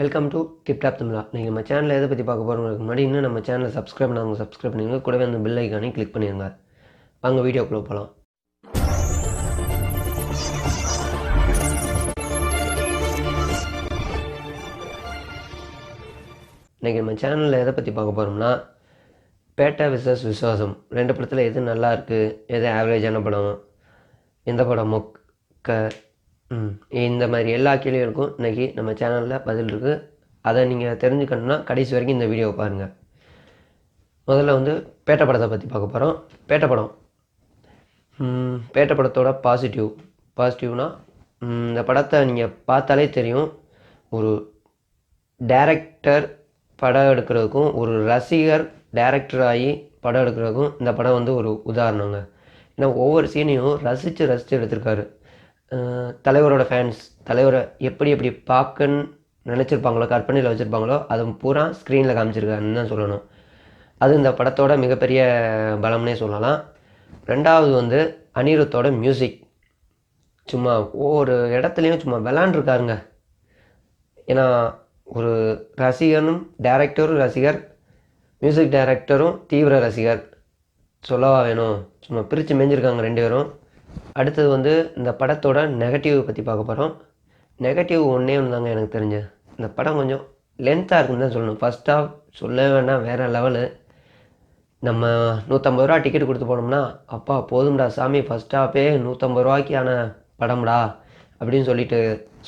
Welcome to tiptop தமிழா. நீங்கள் நம்ம சேனலில் எதை பற்றி பார்க்க போகிறோங்களுக்கு முன்னாடி இன்னும் நம்ம சேனலை சப்ஸ்கிரைப் பண்ணாங்க சப்ஸ்கிரைப் பண்ணிடுங்க. கூடவே அந்த பெல் ஐக்கானையும் கிளிக் பண்ணிடுங்க. வாங்க வீடியோக்குள்ளே போகலாம். இன்றைக்கி நம்ம சேனலில் எதை பற்றி பார்க்க போகிறோம்னா, பேட்டா விசஸ் விஸ்வாசம் ரெண்டு படத்தில் எது நல்லா இருக்குது, எது ஆவரேஜான படம், எந்த படம் மொக்க, இந்த மாதிரி எல்லா கேள்விகளுக்கும் இன்றைக்கி நம்ம சேனலில் பதில் இருக்குது. அதை நீங்கள் தெரிஞ்சுக்கணுன்னா கடைசி வரைக்கும் இந்த வீடியோவை பாருங்கள். முதல்ல வந்து பேட்ட படத்தை பற்றி பார்க்க போகிறோம். பேட்ட படம், பேட்ட படத்தோட பாசிட்டிவ்னால் இந்த படத்தை நீங்கள் பார்த்தாலே தெரியும். ஒரு டைரக்டர் படம் எடுக்கிறதுக்கும் ஒரு ரசிகர் டைரக்டர் ஆகி படம் எடுக்கிறதுக்கும் இந்த படம் வந்து ஒரு உதாரணங்க. ஏன்னா ஒவ்வொரு சீனையும் ரசித்து எடுத்திருக்காரு. தலைவரோட ஃபேன்ஸ் தலைவரை எப்படி பார்க்கன்னு நினச்சிருப்பாங்களோ, கற்பனையில் வச்சுருப்பாங்களோ, அதை பூரா ஸ்க்ரீனில் காமிச்சிருக்காருன்னு தான் சொல்லணும். அது இந்த படத்தோட மிகப்பெரிய பலம்னே சொல்லலாம். ரெண்டாவது வந்து அனிருத்தோட மியூசிக். சும்மா ஒவ்வொரு இடத்துலையும் சும்மா விளாண்டுருக்காருங்க. ஏன்னா ஒரு ரசிகனும் டைரக்டரும் ரசிகர், மியூசிக் டைரக்டரும் தீவிர ரசிகர், சொல்லவா வேணும். சும்மா பிரித்து மேய்ஞ்சிருக்காங்க ரெண்டு பேரும். அடுத்தது வந்து இந்த படத்தோட நெகட்டிவ் பற்றி பார்க்க போகிறோம். நெகட்டிவ் ஒன்றே ஒன்று தாங்க எனக்கு தெரிஞ்சு, இந்த படம் கொஞ்சம் லென்த்தாக இருக்குன்னு தான் சொல்லணும். ஃபஸ்ட் ஹாஃப் சொல்ல வேண்டாம், வேறு லெவலு. நம்ம 150 ரூபா டிக்கெட் கொடுத்து போனோம்னா, அப்பா போதும்டா சாமி, ஃபஸ்ட் ஹாஃபே 150 ரூபாய்க்கான படம்டா அப்படின்னு சொல்லிட்டு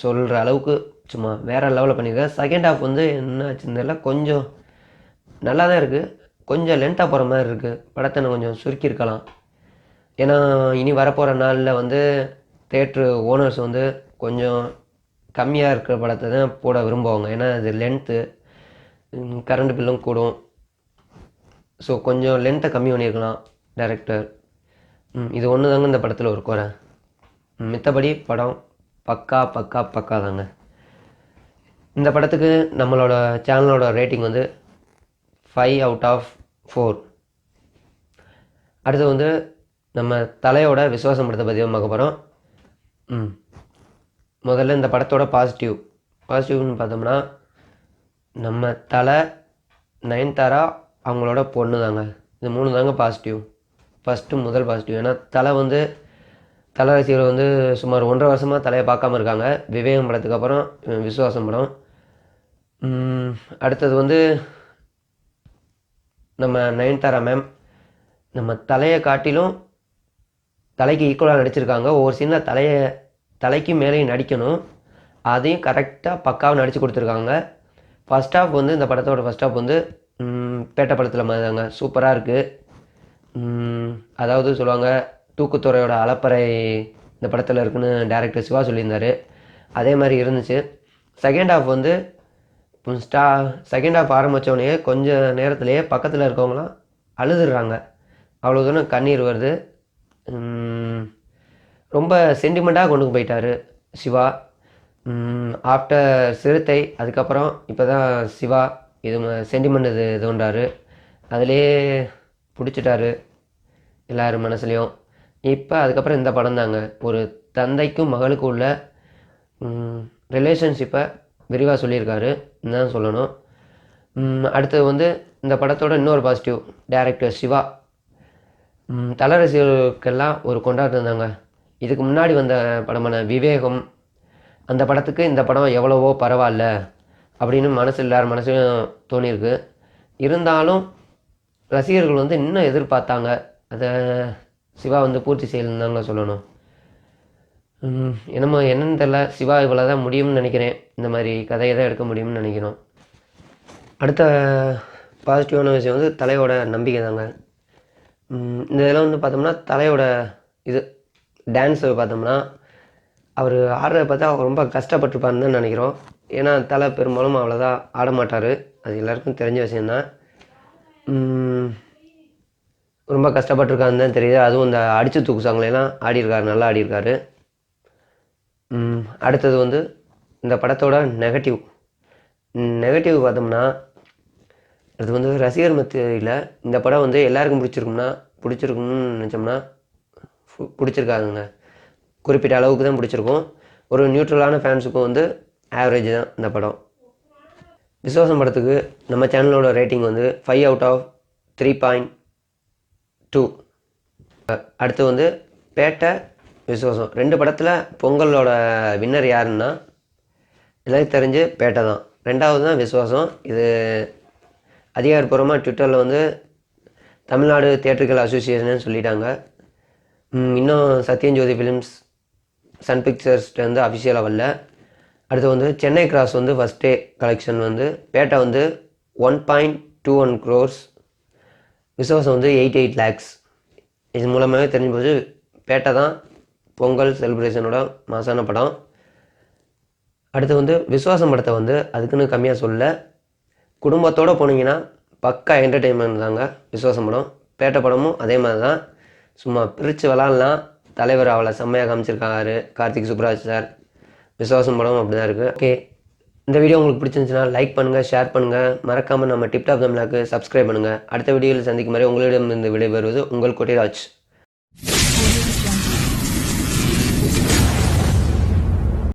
சொல்கிற அளவுக்கு சும்மா வேறு லெவலில் பண்ணியிருக்கேன். செகண்ட் ஹாஃப் வந்து என்ன ஆச்சுன்னு கொஞ்சம் நல்லா தான் இருக்குது, கொஞ்சம் லென்த்தாக போகிற மாதிரி இருக்குது. படத்தை நான் கொஞ்சம் சுருக்கியிருக்கலாம். ஏன்னா இனி வரப்போகிற நாளில் வந்து தேட்ரு ஓனர்ஸ் வந்து கொஞ்சம் கம்மியாக இருக்கிற படத்தை தான் போட விரும்புவாங்க. ஏன்னா அது லென்த்து, கரண்ட் பில்லும் கூடும். ஸோ கொஞ்சம் லென்த்தை கம்மி பண்ணியிருக்கலாம் டைரக்டர். இது ஒன்று தாங்க இந்த படத்தில் ஒரு குறை. மித்தபடி படம் பக்கா தாங்க. இந்த படத்துக்கு நம்மளோட சேனலோட ரேட்டிங் வந்து 5 out of 4. அடுத்து வந்து நம்ம தலையோட விசுவாசம் படத்தை பற்றி பார்க்க போகிறோம். முதல்ல இந்த படத்தோட பாசிட்டிவ்னு பார்த்தோம்னா, நம்ம தலை, நயன்தாரா, அவங்களோட பொண்ணு தாங்க. இது 3 தாங்க பாசிட்டிவ். முதல் பாசிட்டிவ். ஏன்னா தலை ரசிகர் வந்து சுமார் 1.5 வருஷமாக தலையை பார்க்காம இருக்காங்க. விவேகம் படத்துக்கு அப்புறம் விசுவாசம் படம். அடுத்தது வந்து நம்ம நயன்தாரா மேம் நம்ம தலையை காட்டிலும் தலைக்கு ஈக்குவலாக நடிச்சிருக்காங்க. ஒவ்வொரு சீனில் தலைக்கு மேலேயும் நடிக்கணும், அதையும் கரெக்டாக பக்காவாக நடித்து கொடுத்துருக்காங்க. ஃபஸ்ட் ஹாஃப் வந்து இந்த படத்தோட ஃபஸ்ட் ஹாஃப் வந்து பேட்ட படத்தில் மாதிரி தாங்க, சூப்பராக இருக்குது. அதாவது சொல்லுவாங்க, தூக்குத்துறையோட அலப்பறை இந்த படத்தில் இருக்குன்னு டைரக்டர் சிவா சொல்லியிருந்தார். அதே மாதிரி இருந்துச்சு. செகண்ட் ஹாஃப் வந்து செகண்ட் ஹாஃப் ஆரம்பித்தோடனே கொஞ்சம் நேரத்துலேயே பக்கத்தில் இருக்கவங்களாம் அழுதுடுறாங்க. அவ்வளோ தூரம் கண்ணீர் வருது. ரொம்ப சென்டிமெண்ட்டாக கொண்டு போயிட்டார் சிவா. ஆஃப்டர் சிறுத்தை, அதுக்கப்புறம் இப்போ தான் சிவா இது சென்டிமெண்ட் இது பண்ணுறாரு. அதிலே பிடிச்சிட்டாரு எல்லோரும் மனசுலேயும். இப்போ அதுக்கப்புறம் இந்த படம் தாங்க ஒரு தந்தைக்கும் மகளுக்கும் உள்ள ரிலேஷன்ஷிப்பை விரிவாக சொல்லியிருக்காரு தான் சொல்லணும். அடுத்தது வந்து இந்த படத்தோட இன்னொரு பாசிட்டிவ், டைரக்டர் சிவா. தல ரசிகர்களுக்கெல்லாம் ஒரு கொண்டாட்டம் தாங்க. இதுக்கு முன்னாடி வந்த படமான விவேகம், அந்த படத்துக்கு இந்த படம் எவ்வளவோ பரவாயில்ல அப்படின்னு எல்லார் மனசுலையும் தோணியிருக்கு. இருந்தாலும் ரசிகர்கள் வந்து இன்னும் எதிர்பார்த்தாங்க. அதை சிவா வந்து பூர்த்தி செய்யலன்னு சொல்லணும். என்னன்னு தெரில, சிவா இவ்வளோ தான் முடியும்னு நினைக்கிறேன். இந்த மாதிரி கதையை தான் எடுக்க முடியும்னு நினைக்கிறோம். அடுத்த பாசிட்டிவான விஷயம் வந்து தலையோட நம்பிக்கை தாங்க. இந்த இதெல்லாம் வந்து பார்த்தோம்னா தலையோட இது டான்ஸை பார்த்தோம்னா, அவர் ஆடுறத பார்த்தா அவர் ரொம்ப கஷ்டப்பட்டுருப்பாருன்னு தான் நினைக்கிறோம். ஏன்னா தலை பெரும்பாலும் அவ்வளோதான் ஆட மாட்டார், அது எல்லாருக்கும் தெரிஞ்ச விஷயந்தான். ரொம்ப கஷ்டப்பட்டுருக்காருன்னு தான் தெரியுது. அதுவும் இந்த அடித்து தூக்கு சாங்லாம் ஆடியிருக்காரு, நல்லா ஆடியிருக்காரு. அடுத்தது வந்து இந்த படத்தோட நெகட்டிவ் பார்த்தோம்னா, அது வந்து ரசிகர் மத்தியில் இந்த படம் வந்து எல்லாருக்கும் பிடிச்சிருக்கும்னு நினச்சோம்னா பிடிச்சிருக்காதுங்க. குறிப்பிட்ட அளவுக்கு தான் பிடிச்சிருக்கும். ஒரு நியூட்ரலான ஃபேன்ஸுக்கும் வந்து ஆவரேஜ் தான் இந்த படம். விஸ்வாசம் படத்துக்கு நம்ம சேனலோட ரேட்டிங் வந்து 5 out of 3.2. அடுத்து வந்து பேட்டை, விஸ்வாசம் 2 படத்தில் பொங்கலோட வின்னர் யாருன்னா எல்லாருக்கும் தெரிஞ்சு பேட்டை தான். 2வது தான் விஸ்வாசம். இது அதிகாரப்பூர்வமாக ட்விட்டரில் வந்து தமிழ்நாடு தியேட்டர்கள் அசோசியேஷன் சொல்லிட்டாங்க. இன்னும் சத்யஜோதி ஃபிலிம்ஸ், சன் பிக்சர்ஸ்லேருந்து அஃபிஷியலாக வரல. அடுத்து வந்து சென்னை கிராஸ் வந்து ஃபஸ்ட் டே கலெக்ஷன் வந்து பேட்டை வந்து 1.21 crores, விஸ்வாசம் வந்து 88 lakhs. இது மூலமாகவே தெரிஞ்சு போது பேட்டை தான் பொங்கல் செலிப்ரேஷனோட மாசான படம். அடுத்து வந்து விஸ்வாசம் படத்தை வந்து அதுக்குன்னு கம்மியாக சொல்ல, குடும்பத்தோடு போனீங்கன்னா பக்கா என்டர்டெயின்மெண்ட் தாங்க விஸ்வாசம் படம். பேட்டை படமும் அதே மாதிரி தான், சும்மா பிரித்து விளாட்லாம். தலைவர் அவளை செம்மையாக காமிச்சிருக்காரு கார்த்திக் சுப்ராஜ் சார். விஸ்வாசம் படம் அப்படி தான் இருக்குது. ஓகே, இந்த வீடியோ உங்களுக்கு பிடிச்சிருந்துச்சுன்னா லைக் பண்ணுங்கள், ஷேர் பண்ணுங்கள். மறக்காமல் நம்ம டிப்டாப் தமிழாக்கு சப்ஸ்கிரைப் பண்ணுங்கள். அடுத்த வீடியோவில் சந்திக்கும் வரை உங்களிடம் இருந்து விடைபெறுவது உங்கள் கொட்டிராஜ்.